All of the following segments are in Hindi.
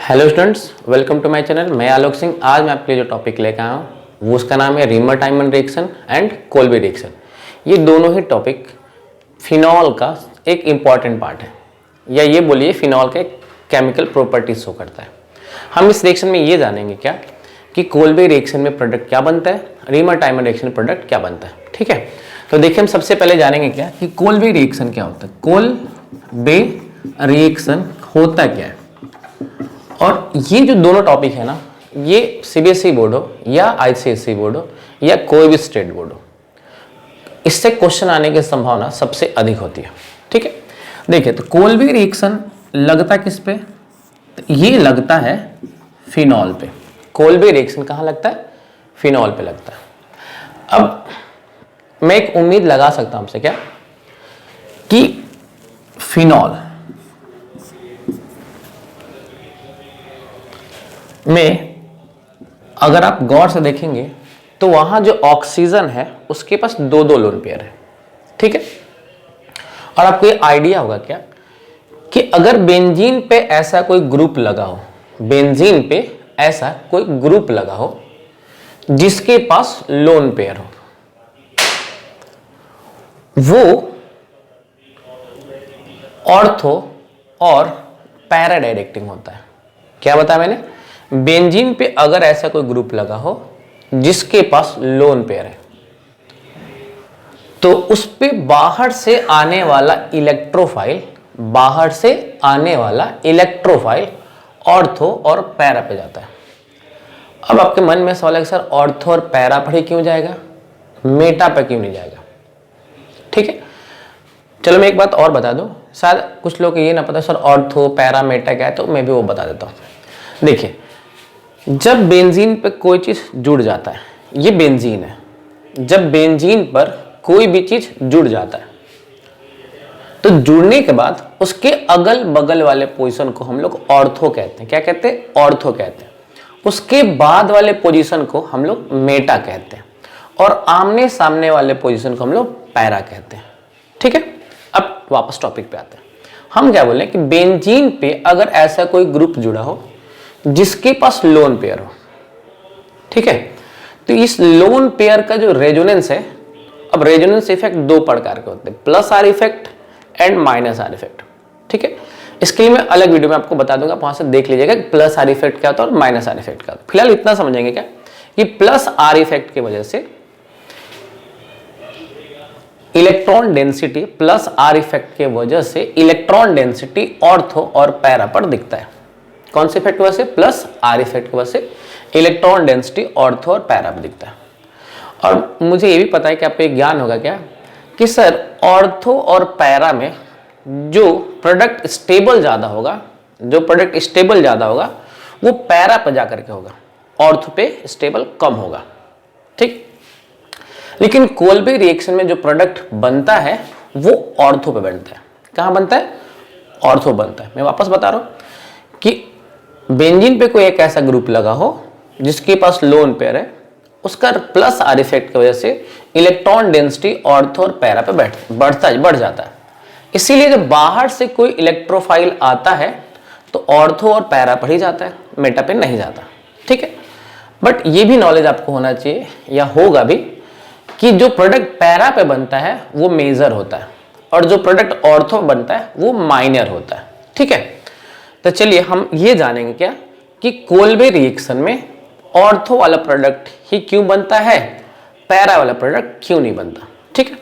Hello students, welcome to my channel. मैं आलोक सिंह। आज मैं आपके लिए जो टॉपिक लेकर आया हूँ वो उसका नाम है reamer-timer reaction and Kolbe reaction. ये दोनों ही टॉपिक फिनॉल का एक इम्पॉर्टेंट पार्ट है, या ये बोलिए फिनॉल का एक केमिकल प्रॉपर्टीज शो करता है। हम इस रिएक्शन में ये जानेंगे क्या कि कोल्बे रिएक्शन में प्रोडक्ट क्या बनता है, रीमर-टाइमर रिएक्शन में प्रोडक्ट क्या बनता है। ठीक है, तो देखिए हम सबसे पहले जानेंगे क्या कि कोल्बे रिएक्शन क्या होता है। कोल्बे रिएक्शन होता क्या है, और ये जो दोनों टॉपिक है ना, ये सीबीएसई बोर्ड हो या आईसीएसई बोर्ड हो या कोई भी स्टेट बोर्ड हो, इससे क्वेश्चन आने की संभावना सबसे अधिक होती है। ठीक है, देखिए तो कोल्बे रिएक्शन लगता किस पे, तो ये लगता है फिनॉल पे। कोल्बे रिएक्शन कहाँ लगता है? फिनॉल पे लगता है। अब मैं एक उम्मीद लगा सकता हूं आपसे क्या कि फिनॉल में अगर आप गौर से देखेंगे तो वहां जो ऑक्सीजन है उसके पास दो दो लोन पेयर है। ठीक है, और आपको ये आइडिया होगा क्या कि अगर बेंजीन पे ऐसा कोई ग्रुप लगा हो, बेंजीन पे ऐसा कोई ग्रुप लगा हो जिसके पास लोन पेयर हो, वो ऑर्थो और पैरा डायरेक्टिंग होता है। क्या बताया मैंने? बेंजीन पे अगर ऐसा कोई ग्रुप लगा हो जिसके पास लोन पेयर है, तो उस पे बाहर से आने वाला इलेक्ट्रोफाइल ऑर्थो और पैरा पे जाता है। अब आपके मन में सवाल है कि सर ऑर्थो और पैरा पर ही क्यों जाएगा, मेटा पे क्यों नहीं जाएगा? ठीक है, चलो मैं एक बात और बता दूं, शायद कुछ लोग ये ना पता सर ऑर्थो पैरा मेटा क्या है, तो मैं भी वो बता देता हूं। देखिए, जब बेंजीन पे कोई चीज जुड़ जाता है, ये बेंजीन है, जब बेंजीन पर कोई भी चीज जुड़ जाता है तो जुड़ने के बाद उसके अगल बगल वाले पोजीशन को हम लोग ऑर्थो कहते हैं। क्या कहते हैं? ऑर्थो कहते हैं। उसके बाद वाले पोजीशन को हम लोग मेटा कहते हैं, और आमने सामने वाले पोजीशन को हम लोग पैरा कहते हैं। ठीक है, अब वापस टॉपिक पे आते हैं। हम क्या बोले कि बेंजीन पे अगर ऐसा कोई ग्रुप जुड़ा हो जिसके पास लोन पेयर हो, ठीक है, तो इस लोन पेयर का जो रेजोनेंस है, अब रेजोनेंस इफेक्ट दो प्रकार के होते हैं, plus are effect and minus are effect. ठीक है, इसके लिए मैं अलग वीडियो में आपको बता दूंगा, वहां से देख लीजिएगा कि प्लस आर इफेक्ट क्या होता है और माइनस आर इफेक्ट क्या होता है। फिलहाल इतना समझेंगे क्या कि प्लस आर इफेक्ट की वजह से electron density, plus are effect के वजह से इलेक्ट्रॉन डेंसिटी ऑर्थो और पैरा पर दिखता है। कौन से इफेक्ट की वजह से? प्लस आर इफेक्ट की वजह से इलेक्ट्रॉन डेंसिटी ऑर्थो और पैरा पर दिखता है। और मुझे ये भी पता है कि आपको एक ज्ञान होगा क्या कि सर ऑर्थो और पैरा में जो प्रोडक्ट स्टेबल ज्यादा होगा, वो पैरा पर जाकर के होगा, ऑर्थो पे स्टेबल कम होगा। ठीक, लेकिन कोल्बे रिएक्शन में जो प्रोडक्ट बनता है वो ऑर्थो पे बनता है। कहां बनता है? ऑर्थो बनता है। मैं वापस बता रहा हूं कि बेंजीन पे कोई एक ऐसा ग्रुप लगा हो जिसके पास लोन पेयर है, उसका प्लस आर इफेक्ट की वजह से इलेक्ट्रॉन डेंसिटी ऑर्थो और पैरा पे बढ़ जाता है। इसीलिए जब बाहर से कोई इलेक्ट्रोफाइल आता है तो ऑर्थो और पैरा पर ही जाता है, मेटा पे नहीं जाता। ठीक है, बट ये भी नॉलेज आपको होना चाहिए या होगा भी कि जो प्रोडक्ट पैरा पे बनता है वो मेजर होता है, और जो प्रोडक्ट ऑर्थो बनता है वो माइनर होता है। ठीक है, तो चलिए हम ये जानेंगे क्या कि कोल्बे रिएक्शन में ऑर्थो वाला प्रोडक्ट ही क्यों बनता है, पैरा वाला प्रोडक्ट क्यों नहीं बनता। ठीक है,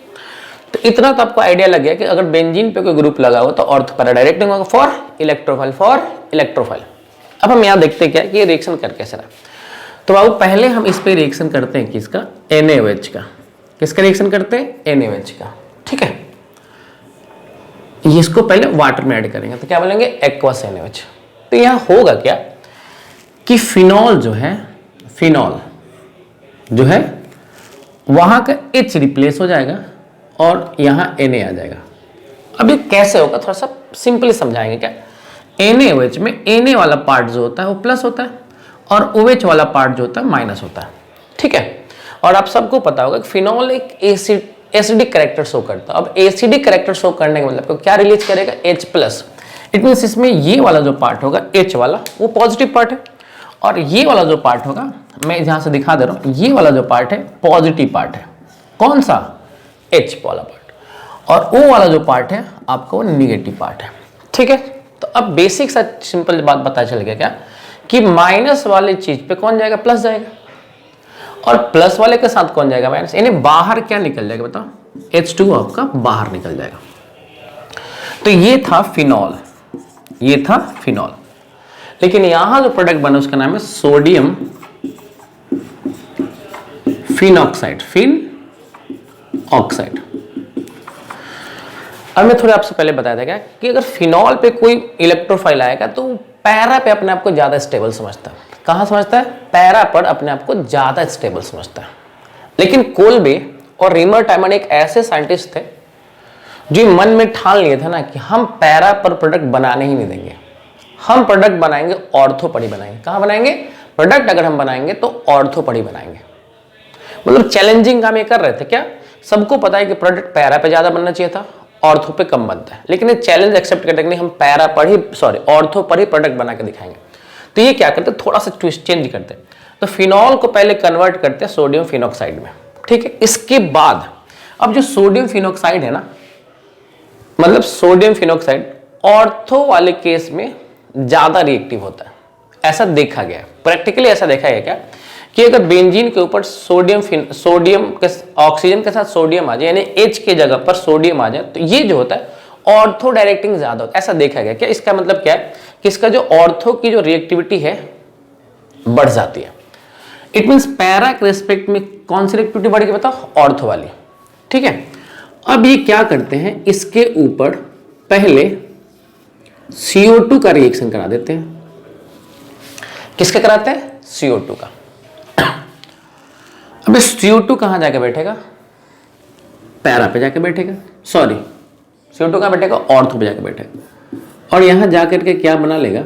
तो इतना तो आपको आइडिया लग गया कि अगर बेंजीन पे कोई ग्रुप लगा हो तो ऑर्थो पैरा डायरेक्टिंग होगा फॉर इलेक्ट्रोफाइल। अब हम यहाँ देखते हैं क्या कि ये रिएक्शन कर कैसे रहा। तो बाबू पहले हम इस पे रिएक्शन करते हैं किसका? NaOH का। किसका रिएक्शन करते हैं? NaOH का। ठीक है, इसको पहले वाटर में ऐड करेंगे तो क्या बोलेंगे? Aqueous NaOH। तो यहां होगा क्या कि फिनॉल जो है वहां का H रिप्लेस हो जाएगा और यहां Na आ जाएगा। अब ये कैसे होगा, थोड़ा सा सिंपली समझाएंगे क्या। NaOH में Na वाला पार्ट जो होता है वो प्लस होता है और OH वाला पार्ट जो होता है माइनस होता है। ठीक है, और आप सबको पता होगा कि फिनॉल एक एसिडिक कैरेक्टर शो करता है। अब एसिडिक कैरेक्टर शो करने का मतलब क्या रिलीज करेगा? H plus. इट मीन्स इसमें ये वाला जो पार्ट होगा H वाला वो पॉजिटिव पार्ट है, और ये वाला जो पार्ट होगा, मैं यहां से दिखा दे रहा हूं, ये वाला जो पार्ट है पॉजिटिव पार्ट है। कौन सा? H वाला पार्ट। और O वाला जो पार्ट है आपका वो निगेटिव पार्ट है। ठीक है, तो अब बेसिक सा सिंपल बात पता चल गया क्या, कि माइनस वाले चीज पे कौन जाएगा? प्लस जाएगा, और प्लस वाले के साथ कौन जाएगा? माइनस। यानी बाहर क्या निकल जाएगा बताओ? H2 आपका बाहर निकल जाएगा। तो ये था फिनॉल, ये था फिनॉल। लेकिन यहां जो प्रोडक्ट बना उसका नाम है सोडियम फिनॉक्साइड, फिन ऑक्साइड। अब मैं थोड़ा आपसे पहले बताया था क्या कि अगर फिनॉल पे कोई इलेक्ट्रोफाइल आएगा तो पैरा पे अपने आप को ज्यादा स्टेबल समझता है। कहां समझता है? पैरा पर अपने आप को ज्यादा स्टेबल समझता है। लेकिन कोल्बे और रीमर टाइमन एक ऐसे साइंटिस्ट थे जो मन में ठान लिए थे ना कि हम पैरा पर प्रोडक्ट बनाने ही नहीं देंगे, हम प्रोडक्ट बनाएंगे ऑर्थोपडी बनाएंगे। कहां बनाएंगे? प्रोडक्ट अगर हम बनाएंगे तो ऑर्थोपडी बनाएंगे। मतलब चैलेंजिंग काम ये कर रहे थे क्या? सबको पता है कि प्रोडक्ट पैरा पे ज्यादा बनना चाहिए था, ऑर्थो पे कम बनता है, लेकिन ये चैलेंज एक्सेप्ट करते नहीं, हम पैरा पर ही ऑर्थो पर ही प्रोडक्ट बना के दिखाएंगे। तो ये क्या करते, थोड़ा सा ट्विस्ट चेंज करते, तो फिनॉल को पहले कन्वर्ट करते हैं सोडियम फिनॉक्साइड में। ठीक है, इसके बाद अब जो सोडियम फिनॉक्साइड है ना, मतलब सोडियम फिनॉक्साइड ऑर्थो वाले केस में ज्यादा रिएक्टिव होता है, ऐसा देखा गया है। प्रैक्टिकली ऐसा देखा गया क्या कि अगर बेंजीन के ऊपर सोडियम के ऑक्सीजन के साथ सोडियम आ जाए, यानी H के जगह पर सोडियम आ जाए, तो ये जो होता है ऑर्थो डायरेक्टिंग ज्यादा होता है, ऐसा देखा गया। क्या इसका मतलब क्या है कि इसका जो ऑर्थो की जो रिएक्टिविटी है बढ़ जाती है। इट मींस पैरा के रिस्पेक्ट में कौन सी रिएक्टिविटी बढ़ेगी बताओ? ऑर्थो वाली। ठीक है, अब ये क्या करते हैं, इसके ऊपर पहले CO2 का रिएक्शन करा देते हैं। किसका कराते हैं? CO2 का। अब CO2 कहां जाके बैठेगा? पैरा पे जाके बैठेगा, सॉरी CO2 कहां बैठेगा? ऑर्थो पे जाके बैठेगा, और यहां जाकर के क्या बना लेगा?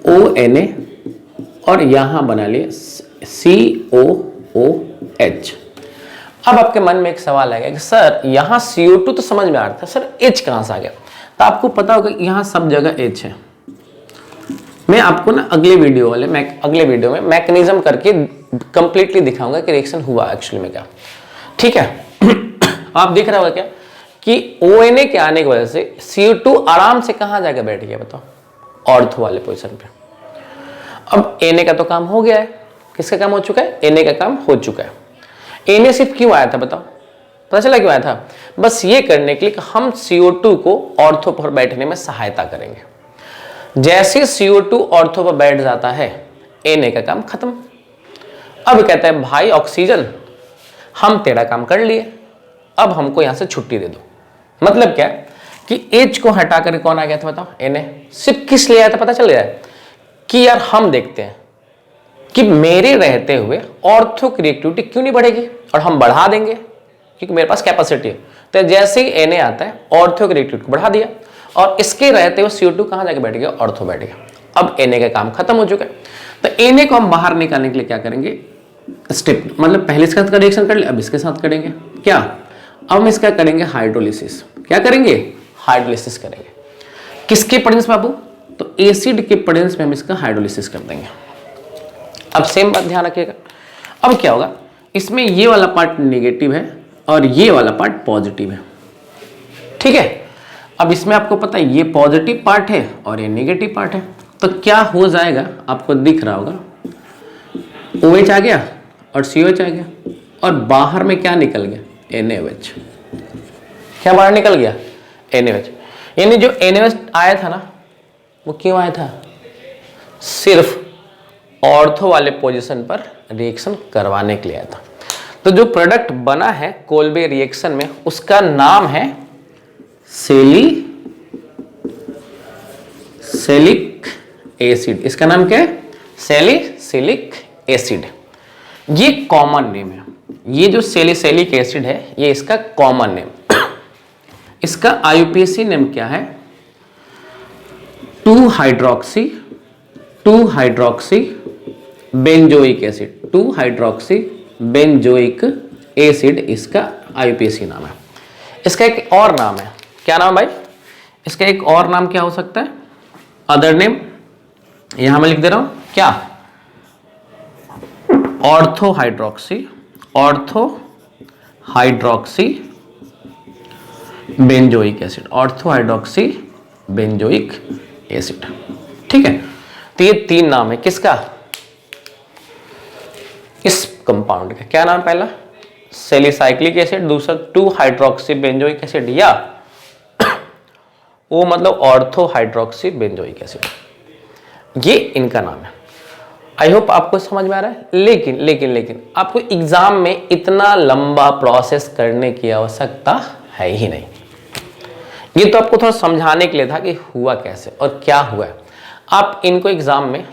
ONA, और यहां बना लिया COOH। अब आपके मन में एक सवाल आएगा कि सर यहां CO2 तो समझ में आ रहा था, सर H कहां से आ गया? तो आपको पता होगा कि यहां सब जगह H है। मैं आपको ना अगले वीडियो में मैकेनिज्म करके कंप्लीटली दिखाऊंगा कि रिएक्शन हुआ एक्चुअली में क्या। ठीक है आप देख रहे हो क्या कि ONA के आने की वजह से CO2 आराम से कहां जाकर बैठ गया बताओ? ऑर्थो वाले पोजीशन पे। अब Na का तो काम हो गया है। किसका काम हो चुका है? Na का काम हो चुका है। Na सिर्फ क्यों आया था बताओ? पता चला क्यों आया था? बस ये करने के लिए कि हम CO2 को ऑर्थो पर बैठने में सहायता करेंगे। जैसे CO2 ऑर्थो पर बैठ जाता है, Na का काम खत्म। अब कहता है भाई ऑक्सीजन, हम तेरा काम कर लिए, अब हमको यहां से छुट्टी दे दो। मतलब क्या कि H को हटा कर कौन आ गया था बताओ? Na। सिर्फ किस लिए आया था पता चल गया कि यार हम देखते हैं कि मेरे रहते हुए ऑर्थो की रिएक्टिविटी क्यों नहीं बढ़ेगी, और हम बढ़ा देंगे क्योंकि मेरे पास कैपेसिटी है। तो जैसे ही Na आता है ऑर्थो की रिएक्टिविटी को बढ़ा दिया, और इसके रहते हुए CO2 कहां जाके बैठ गया? ऑर्थो बैठ गया। अब Na का काम खत्म हो चुका है। तो Na को हम बाहर निकालने के लिए क्या करेंगे? स्टेप, मतलब पहले इसके साथ का रिएक्शन कर लिया, अब इसके साथ करेंगे क्या? अब हम इसका करेंगे हाइड्रोलिसिस। क्या करेंगे? हाइड्रोलिसिस करेंगे। किसके प्रेजेंस में बाबू? तो एसिड के प्रेजेंस में हम इसका हाइड्रोलिसिस कर देंगे। अब सेम बात ध्यान रखिएगा। अब क्या होगा, इसमें ये वाला पार्ट नेगेटिव है और ये वाला पार्ट पॉजिटिव है। ठीक है, अब इसमें आपको पता है ये पॉजिटिव पार्ट है और ये नेगेटिव पार्ट है, तो क्या हो जाएगा आपको दिख रहा होगा, OH आ गया और COH आ गया, और बाहर में क्या निकल गया? NaOH। क्या बाहर निकल गया? NaOH। यानी जो NaOH आया था ना, वो क्यों आया था? सिर्फ ऑर्थो वाले पोजीशन पर रिएक्शन करवाने के लिए आया था। तो जो प्रोडक्ट बना है कोल्बे रिएक्शन में, उसका नाम है सैलिसिलिक एसिड। इसका नाम क्या है? Salicylic acid. ये कॉमन नेम है। ये जो सैलिसिलिक एसिड है ये इसका कॉमन नेम। इसका IUPAC नेम क्या है? 2-हाइड्रोक्सी बेंजोइक एसिड। 2-हाइड्रोक्सी बेंजोइक एसिड इसका IUPAC नाम है। इसका एक और नाम है, क्या नाम भाई? इसका एक और नाम क्या हो सकता है, अदर नेम, यहां मैं लिख दे रहा हूं क्या, ortho hydroxy benzoic acid, ortho hydroxy benzoic acid. ठीक है, तो ये 3 नाम है किसका, इस कंपाउंड का। क्या नाम पहला, सेलिसाइक्लिक एसिड, दूसरा 2 हाइड्रोक्सी बेंजोइक एसिड, या वो मतलब ऑर्थो हाइड्रोक्सी बेंजोइक एसिड। ये इनका नाम है। आई होप आपको समझ में आ रहा है। लेकिन आपको एग्जाम में इतना लंबा प्रोसेस करने की आवश्यकता है ही नहीं। ये तो आपको थोड़ा समझाने के लिए था कि हुआ कैसे और क्या हुआ है। आप इनको एग्जाम में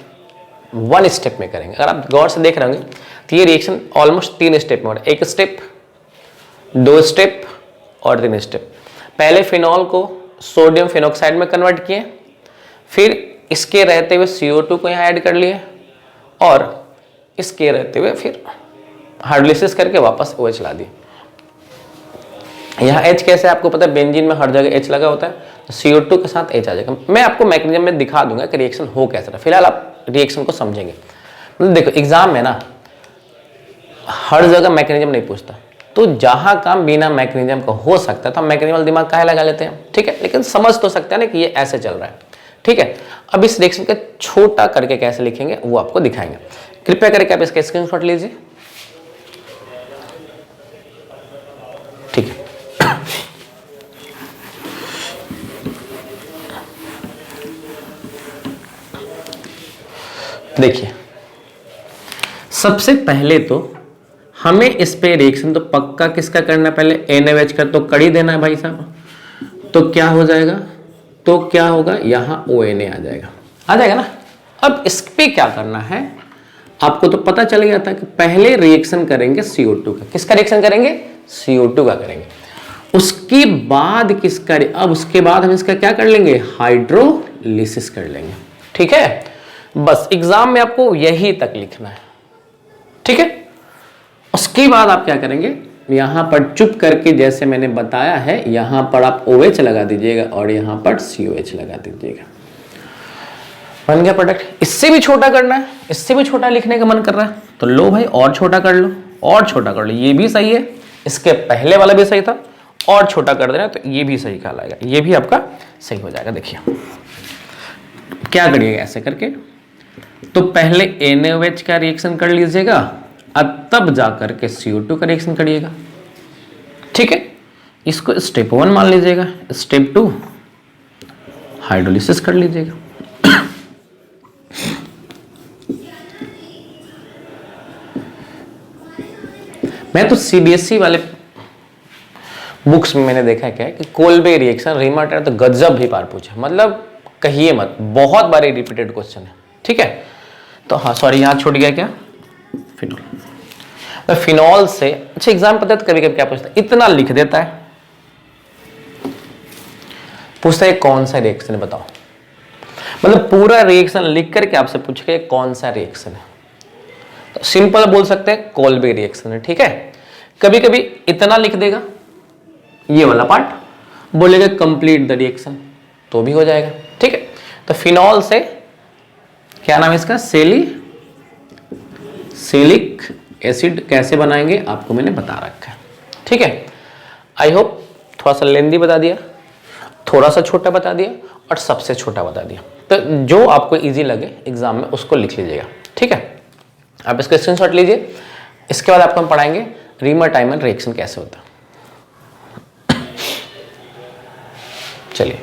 1 स्टेप में करेंगे। अगर आप गौर से देख रहे होंगे तो ये रिएक्शन ऑलमोस्ट 3 स्टेप में हो रहा है। 1 स्टेप, 2 स्टेप और 3 स्टेप। पहले फिनॉल को सोडियम फिनॉक्साइड में कन्वर्ट किए, फिर इसके रहते हुए CO2 को यहाँ ऐड कर लिए, और इसके रहते हुए फिर हाइड्रोलिसिस करके वापस OH ला दिए। यहाँ H कैसे आपको पता है, बेंजीन में हर जगह H लगा होता है, तो CO2 के साथ H आ जाएगा। मैं आपको मैकेनिज्म में दिखा दूंगा कि रिएक्शन हो कैसे रहा। फिलहाल आप रिएक्शन को समझेंगे। मतलब देखो एग्जाम में ना हर जगह मैकेनिज्म नहीं पूछता, तो जहां काम बिना मैकेनिज्म का हो सकता है तो हम मैकेनिज्म दिमाग काहे लगा लेते हैं। ठीक है, लेकिन समझ तो सकते हैं ना कि ये ऐसे चल रहा है। ठीक है, अब इस रिएक्शन को छोटा करके कैसे लिखेंगे वो आपको दिखाएंगे। कृपया करके आप इसका स्क्रीनशॉट लीजिए। ठीक है, देखिए सबसे पहले तो हमें इस पे रिएक्शन तो पक्का किसका करना है, पहले NaOH का तो कर ही देना है भाई साहब। तो क्या हो जाएगा, तो क्या होगा, यहां ONA आ जाएगा ना। अब इस पे क्या करना है, आपको तो पता चल गया था कि पहले रिएक्शन करेंगे CO2 का। किसका रिएक्शन करेंगे, CO2 का करेंगे। उसके बाद किसका, अब उसके बाद हम इसका क्या कर लेंगे, हाइड्रोलिसिस कर लेंगे। ठीक है, बस एग्जाम में आपको यही तक लिखना है। ठीक है, उसके बाद आप क्या करेंगे, यहां पर चुप करके जैसे मैंने बताया है, यहां पर आप OH लगा दीजिएगा और यहां पर COH लगा दीजिएगा। बन गया प्रोडक्ट। इससे भी छोटा करना है, इससे भी छोटा लिखने का मन कर रहा है तो लो भाई और छोटा कर लो, और छोटा कर लो। ये भी सही है, इसके पहले वाला भी सही था, और छोटा कर देना तो ये भी सही कहलाएगा, ये भी आपका सही हो जाएगा। देखिए क्या करिएगा, ऐसे करके तो पहले NaOH का रिएक्शन कर लीजिएगा और तब जाकर के CO2 का रिएक्शन करिएगा। ठीक है, इसको स्टेप 1 मान लीजिएगा, स्टेप 2 हाइड्रोलिसिस कर लीजिएगा। मैं तो CBSE वाले बुक्स में मैंने देखा है क्या है कि कोल्बे रिएक्शन, रीमर्ट तो गजब भी बार पूछे, मतलब कहिए मत, बहुत बारी रिपीटेड क्वेश्चन है। ठीक है, तो हाँ सॉरी यहाँ छूट गया क्या, फिनॉल। फिनॉल से अच्छा एग्जाम पता है कभी कभी क्या पूछता है, इतना लिख देता है, पूछता है कौन सा रिएक्शन है बताओ। मतलब पूरा रिएक्शन लिख करके आपसे पूछ के कौन सा रिएक्शन है, तो सिंपल बोल सकते हैं कोल्बे रिएक्शन है। ठीक है, कभी कभी इतना लिख देगा ये वाला पार्ट, बोलेगा कंप्लीट द रिएक्शन तो भी हो जाएगा। ठीक है, तो फिनॉल से क्या नाम है इसका, सेलिक एसिड कैसे बनाएंगे आपको मैंने बता रखा है। ठीक है, आई होप थोड़ा सा लेंदी बता दिया, थोड़ा सा छोटा बता दिया और सबसे छोटा बता दिया। तो जो आपको इजी लगे एग्जाम में उसको लिख लीजिएगा। ठीक है, आप इसका स्क्रीनशॉट लीजिए। इसके बाद आपको हम पढ़ाएंगे रीमर-टाइमर रिएक्शन कैसे होता है। चलिए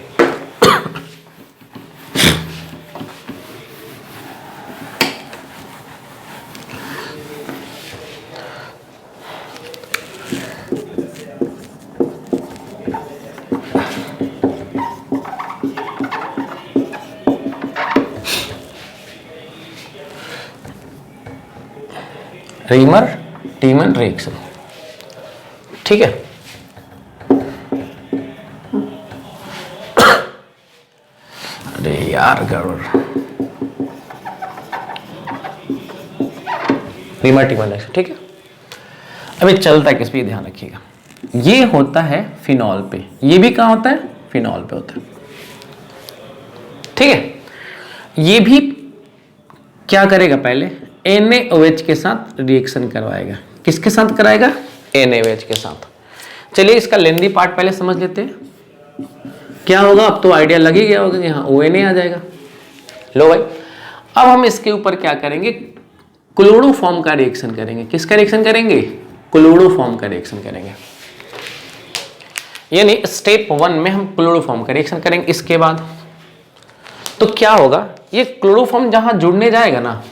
रीमर-टाइमर रिएक्शन। ठीक है, अरे यार गड़बड़, रीमर-टाइमर रिएक्शन। ठीक है, अभी चलता है किस पे, ध्यान रखिएगा। ये होता है फिनॉल पे, ये भी कहाँ होता है, फिनॉल पे होता है। ठीक है। ये भी क्या करेगा, पहले NaOH के साथ रिएक्शन करवाएगा। किसके साथ कराएगा? NaOH के साथ। चलिए इसका लेंदी पार्ट पहले समझ लेते हैं। क्या होगा, अब तो आइडिया लग ही गया होगा कि हाँ ONA आ जाएगा। लो भाई, अब हम इसके ऊपर क्या करेंगे, क्लोरोफॉर्म का रिएक्शन करेंगे। किसका रिएक्शन करेंगे? क्लोरोफॉर्म का रिएक्शन करेंगे। यानी स्टेप 1 में हम क्लोरोफॉर्म का रिएक्शन करेंगे। इसके बाद तो क्या होगा, ये क्लोरोफॉर्म जहां जुड़ने जाएगा ना,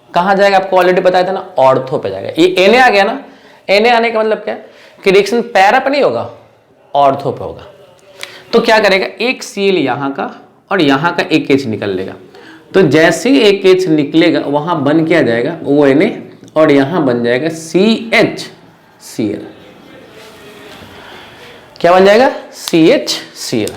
कहां जाएगा, आपको ऑलरेडी बताया था ना, ऑर्थो पे जाएगा। ये Na आ गया ना, Na आने का मतलब क्या है कि रिएक्शन पैरा पे नहीं होगा, ऑर्थो पे होगा। तो क्या करेगा, एक Cl यहां का और यहां का एक H निकल लेगा। तो जैसे ही एक H निकलेगा वहां बन क्या जाएगा, ONA, और यहां बन जाएगा CHCl। क्या बन जाएगा? CHCl।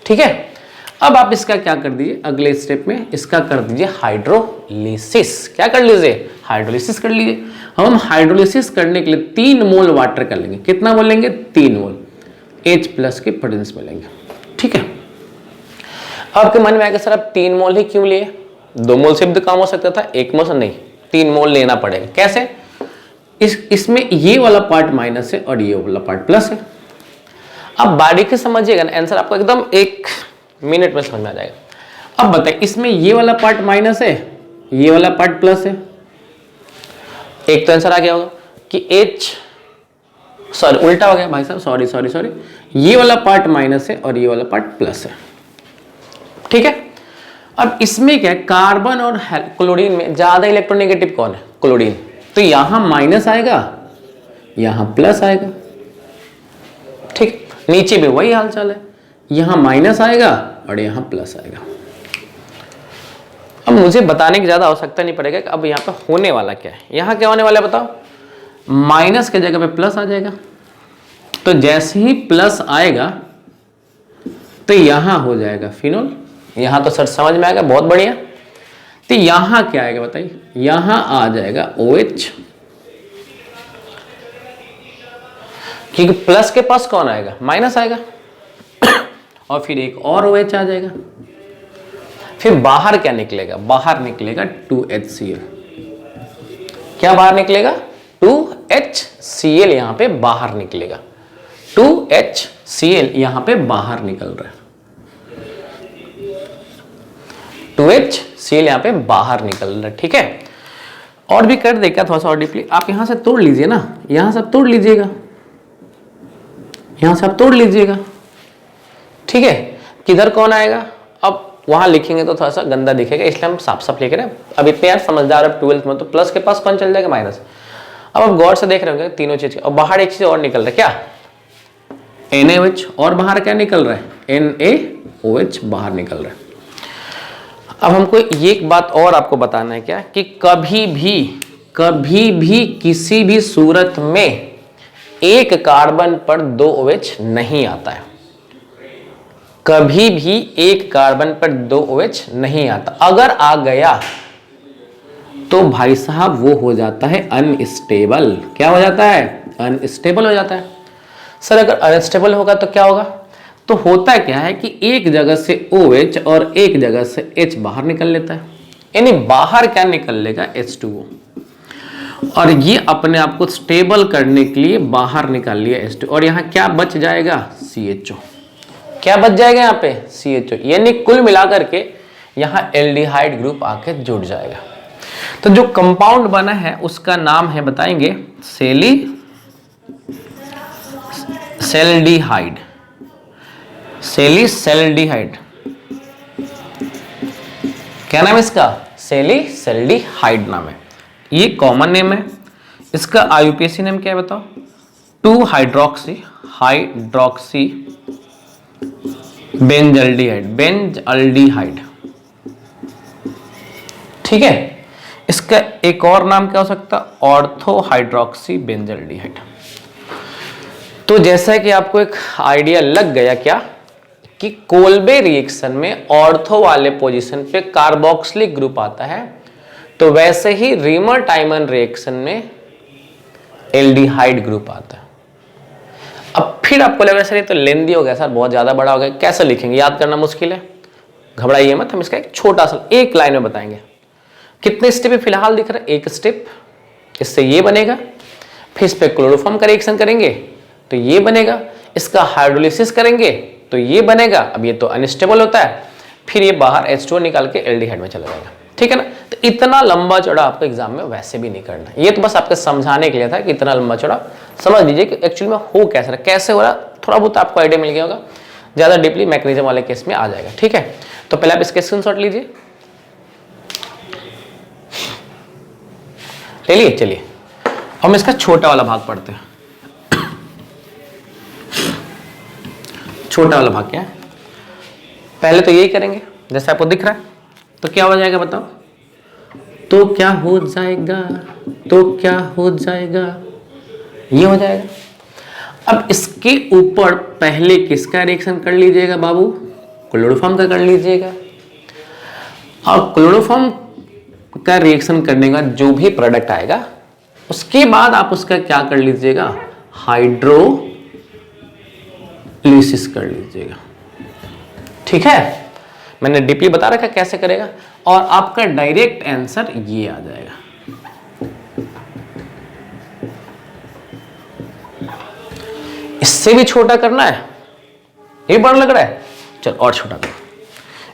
ठीक है। अब आप इसका क्या कर दीजिए, अगले स्टेप में इसका कर दीजिए हाइड्रोलिसिस। क्या कर लीजिए? हाइड्रोलिसिस कर लीजिए। हम हाइड्रोलिसिस करने के लिए 3 मोल वाटर कर लेंगे। कितना मोल लेंगे? 3 मोल H+ के प्रेजेंस में लेंगे। ठीक है। आपके मन में आएगा सर आप 3 मोल ही क्यों लिए? 2 मोल से भी काम हो सकता था, 1 मोल से नहीं, 3 मोल लेना पड़ेगा। कैसे? इसमें ये वाला पार्ट माइनस है और ये वाला पार्ट प्लस है। अब बारीकी समझिएगा ना, आंसर आपको एकदम 1 मिनट में समझ में आ जाएगा। अब बताइए, इसमें ये वाला पार्ट माइनस है, ये वाला पार्ट प्लस है। एक तो आंसर आ गया होगा कि उल्टा हो गया भाई साहब, सॉरी, ये वाला पार्ट माइनस है और ये वाला पार्ट प्लस है। ठीक है। अब इसमें क्या है, कार्बन और क्लोरीन में ज्यादा इलेक्ट्रोनेगेटिव कौन है? क्लोरीन। तो यहां माइनस आएगा, यहां प्लस आएगा। ठीक, नीचे भी वही हालचाल है, यहां माइनस आएगा और यहां प्लस आएगा। अब मुझे बताने की ज्यादा आवश्यकता नहीं पड़ेगा कि अब यहां पे होने वाला क्या है। यहां क्या होने वाला है बताओ? माइनस के जगह पे प्लस आ जाएगा। तो जैसे ही प्लस आएगा तो यहां हो जाएगा फिनोल। यहां तो सर समझ में आएगा, बहुत बढ़िया। तो यहां क्या आएगा बताइए? यहां आ जाएगा OH, क्योंकि प्लस के पास कौन आएगा? माइनस आएगा। और फिर एक और OH आ जाएगा। फिर बाहर क्या निकलेगा? बाहर निकलेगा 2HCl। क्या बाहर निकलेगा? 2HCl यहां पे बाहर निकलेगा। 2HCl यहां पे बाहर निकल रहा है। 2HCl यहां पे बाहर निकल रहा है। ठीक है। और भी कर देगा थोड़ा सा और डीपली। आप यहां से तोड़ लीजिए ना, यहां से आप तोड़ लीजिएगा, यहां से आप तोड़ लीजिएगा। ठीक है। किधर कौन आएगा? अब वहां लिखेंगे तो थोड़ा सा गंदा दिखेगा, इसलिए हम साफ साफ लिख रहे हैं। अब इतने यार समझदार, अब 12th में तो प्लस के पास कौन चल जाएगा? माइनस। अब आप गौर से देख रहे होंगे तीनों चीज। और बाहर एक चीज और निकल रहा है, क्या? NaOH। और बाहर क्या निकल रहा है? NaOH बाहर निकल रहा है। अब हमको एक बात और आपको बताना है, क्या कि कभी भी किसी भी सूरत में एक कार्बन पर 2 OH नहीं आता है। कभी भी एक कार्बन पर 2 OH नहीं आता। अगर आ गया तो भाई साहब वो हो जाता है अनस्टेबल। क्या हो जाता है? अनस्टेबल हो जाता है। सर अगर अनस्टेबल होगा तो क्या होगा? तो होता क्या है कि एक जगह से OH और एक जगह से H बाहर निकल लेता है। यानी बाहर क्या निकल लेगा? H2O। और ये अपने आप को स्टेबल करने के लिए बाहर निकाल लिया H2। और यहाँ क्या बच जाएगा? CHO। क्या बच जाएगा यहाँ पे? CHO। यानी कुल मिलाकर के यहाँ एल्डिहाइड ग्रुप आके जुड़ जाएगा। तो जो कंपाउंड बना है उसका नाम है, बताएंगे, सेल्डिहाइड। सेल्डिहाइड। क्या नाम है इसका? सेल्डिहाइड नाम है। ये कॉमन नेम है। इसका IUPAC नेम क्या है बताओ? 2-हाइड्रोक्सी बेंजल्डिहाइड। ठीक है। इसका एक और नाम क्या हो सकता? ऑर्थोहाइड्रोक्सी बेंजल्डिहाइड। तो जैसा कि आपको एक आइडिया लग गया क्या कि कोल्बे रिएक्शन में ऑर्थो वाले पोजीशन पे कार्बोक्सिलिक ग्रुप आता है, तो वैसे ही रीमर टाइमन रिएक्शन में एल्डिहाइड ग्रुप आता है। अब फिर आपको लग रहा है सर ये तो लेंदी हो गया सर, बहुत ज्यादा बड़ा हो गया, कैसे लिखेंगे? याद करना मुश्किल है। घबराइए मत, हम इसका एक छोटा सा एक लाइन में बताएंगे। कितने स्टेप फिलहाल दिख रहा है? एक स्टेप, इससे ये बनेगा, फिर इस पे क्लोरोफॉर्म का रिएक्शन करेंगे तो ये बनेगा, इसका हाइड्रोलिसिस करेंगे तो ये बनेगा। अब ये तो अनस्टेबल होता है, फिर ये बाहर H2O निकाल के एल्डिहाइड में चला जाएगा, ठीक है ना। तो इतना लंबा चौड़ा आपको एग्जाम में वैसे भी नहीं करना, ये तो बस आपको समझाने के लिए था कि इतना लंबा चौड़ा समझ लीजिए कि एक्चुअली में हो कैसे रहा, कैसे हो रहा, थोड़ा बहुत आपको आइडिया मिल गया होगा। ज्यादा डीपली मैकेनिज्म वाले केस में आ जाएगा, ठीक है। तो पहले आप इसके स्क्रीनशॉट लीजिए, ले लिए। चलिए हम इसका छोटा वाला भाग पढ़ते हैं। छोटा वाला भाग क्या है? पहले तो यही करेंगे जैसे आपको दिख रहा है, तो क्या हो जाएगा बताओ? तो क्या हो जाएगा, तो क्या हो जाएगा, ये हो जाएगा। अब इसके ऊपर पहले किसका रिएक्शन कर लीजिएगा बाबू? क्लोरोफॉर्म का कर लीजिएगा। और क्लोरोफॉर्म का रिएक्शन करने का जो भी प्रोडक्ट आएगा उसके बाद आप उसका क्या कर लीजिएगा? हाइड्रोलिसिस कर लीजिएगा, ठीक है। मैंने डीपली बता रखा कैसे करेगा, और आपका डायरेक्ट आंसर ये आ जाएगा। इससे भी छोटा करना है, ये बड़ा लग रहा है, चल और छोटा कर।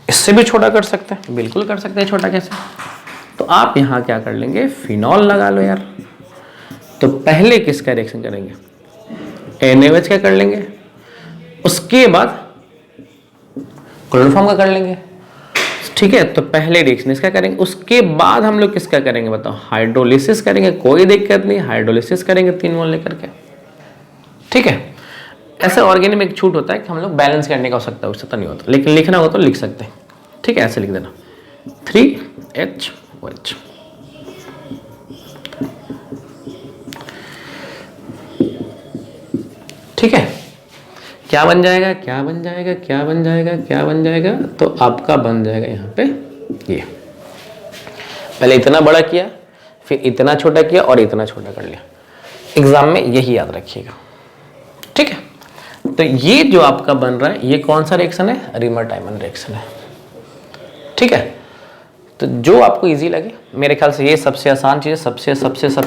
इससे भी छोटा कर सकते हैं, बिल्कुल कर सकते हैं। छोटा कैसे? तो आप यहां क्या कर लेंगे? फिनॉल लगा लो यार। तो पहले किसका रिएक्शन करेंगे? NaOH का कर लेंगे, उसके बाद क्लोरोफॉर्म का कर लेंगे, ठीक है। तो पहले रिएक्शन इसका करेंगे, उसके बाद हम लोग किसका करेंगे बताओ? हाइड्रोलिसिस करेंगे, कोई दिक्कत नहीं, हाइड्रोलिसिस करेंगे 3 मोल लेकर के, ठीक है। ऐसे ऑर्गेनिक में एक छूट होता है कि हम लोग बैलेंस करने का हो सकता है, उससे तो नहीं होता, लेकिन लिखना हो तो लिख सकते हैं, ठीक है। ऐसे लिख देना 3HOH, ठीक है। क्या बन जाएगा, क्या बन जाएगा, क्या बन जाएगा, क्या बन जाएगा? तो आपका बन जाएगा यहाँ पे ये। पहले इतना बड़ा किया, फिर इतना छोटा किया और इतना छोटा कर लिया। एग्जाम में यही याद रखिएगा, ठीक है। तो ये जो आपका बन रहा है ये कौन सा रिएक्शन है? रीमर-टाइमन रिएक्शन है, ठीक है। तो जो आपको इजी लगे, मेरे ख्याल से ये सबसे आसान चीज, सबसे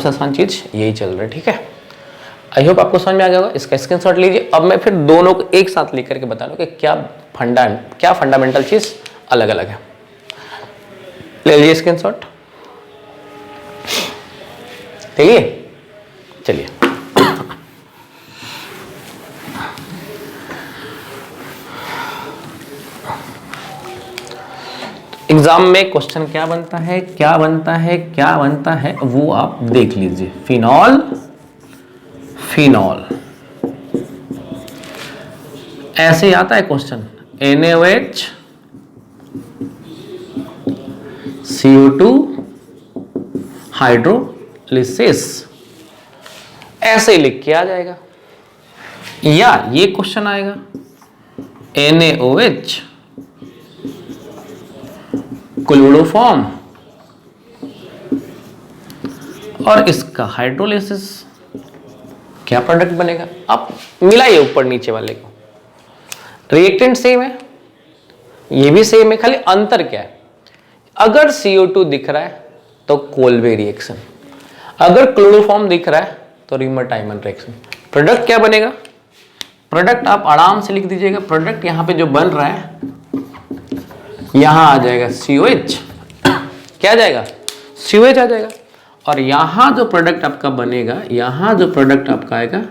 आसान चीज यही चल रहा है, ठीक है। आई होप आपको समझ में आ गया होगा। इसका स्क्रीनशॉट लीजिए। अब मैं फिर दोनों को एक साथ लेकर के बता दूं कि क्या फंडामेंटल चीज अलग अलग है। ले लीजिए स्क्रीनशॉट, ले चलिए। एग्जाम में क्वेश्चन क्या बनता है, क्या बनता है, क्या बनता है, वो आप देख लीजिए। फिनॉल, फिनॉल ऐसे आता है क्वेश्चन। NaOH CO2 हाइड्रोलिसिस, ऐसे ही लिख के आ जाएगा। या ये क्वेश्चन आएगा NaOH क्लोरोफॉर्म और इसका हाइड्रोलिसिस, क्या प्रोडक्ट बनेगा? आप मिलाइए ऊपर नीचे वाले को। रिएक्टेंट सेम है, ये भी सेम है, खाली अंतर क्या है? अगर CO2 दिख रहा है तो कोल्बे रिएक्शन, अगर क्लोरोफॉर्म दिख रहा है तो रीमर-टाइमन रिएक्शन। प्रोडक्ट क्या बनेगा? प्रोडक्ट आप आराम से लिख दीजिएगा। प्रोडक्ट यहां पे जो बन रहा है यहां आ जाएगा COH, क्या आ जाएगा? COH आ जाएगा। और यहां जो प्रोडक्ट आपका बनेगा, यहां जो प्रोडक्ट आपका आएगा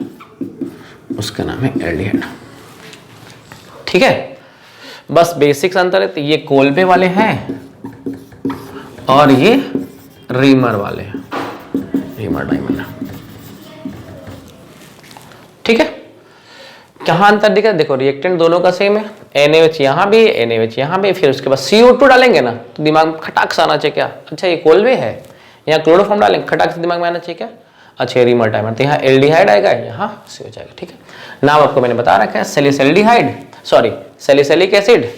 उसका नाम है एल्डिहाइड, ठीक है। बस बेसिक्स अंतर है। तो ये कोल्बे वाले हैं और ये रीमर वाले हैं, रीमर-टाइमन, ठीक है। कहां अंतर दिख रहा है? देखो रिएक्टेंट दोनों का सेम है। NaOH यहां भी है, NaOH यहां भी, फिर उसके बाद CO2 डालेंगे ना तो दिमाग में खटाक से आना चाहिए क्या? अच्छा ये कोल्बे है। यहाँ क्लोरोफॉर्म डालेंगे, खटाक से दिमाग में आना चाहिए क्या? अच्छा ये रीमर-टाइमन। तो यहाँ एल्डिहाइड आएगा, यहाँ COH आएगा, ठीक है। नाम आपको मैंने बता रखा है, salicylaldehyde, sorry salicylic acid,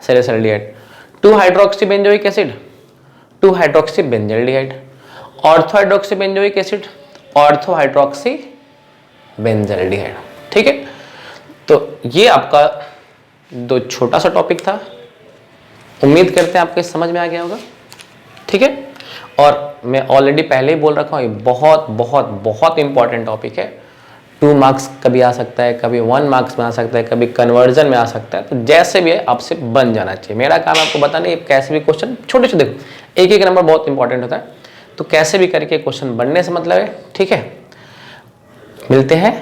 salicylaldehyde, 2 hydroxy benzoic acid, 2 hydroxy benzaldehyde, ortho hydroxy benzoic acid, ortho hydroxy benzaldehyde, ठीक है। तो ये आपका दो छोटा सा टॉपिक था, उम्मीद करते हैं आपको समझ में आ गया होगा, ठीक है। और मैं ऑलरेडी पहले ही बोल रखा हूँ, ये बहुत बहुत बहुत इंपॉर्टेंट टॉपिक है। 2 मार्क्स कभी आ सकता है, कभी 1 मार्क्स में आ सकता है, कभी कन्वर्जन में आ सकता है, तो जैसे भी है आपसे बन जाना चाहिए। मेरा काम आपको बताना है कैसे भी क्वेश्चन छोटे छोटे, देखो एक एक नंबर बहुत इंपॉर्टेंट होता है, तो कैसे भी करके क्वेश्चन बनने से मतलब है, ठीक है। मिलते हैं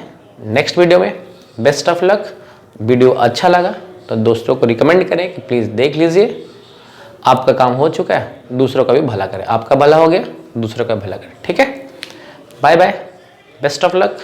नेक्स्ट वीडियो में, बेस्ट ऑफ लक। वीडियो अच्छा लगा तो दोस्तों को रिकमेंड करें कि प्लीज़ देख लीजिए। आपका काम हो चुका है, दूसरों का भी भला करें, आपका भला हो गया दूसरों का भला करें, ठीक है। Bye bye, best of luck.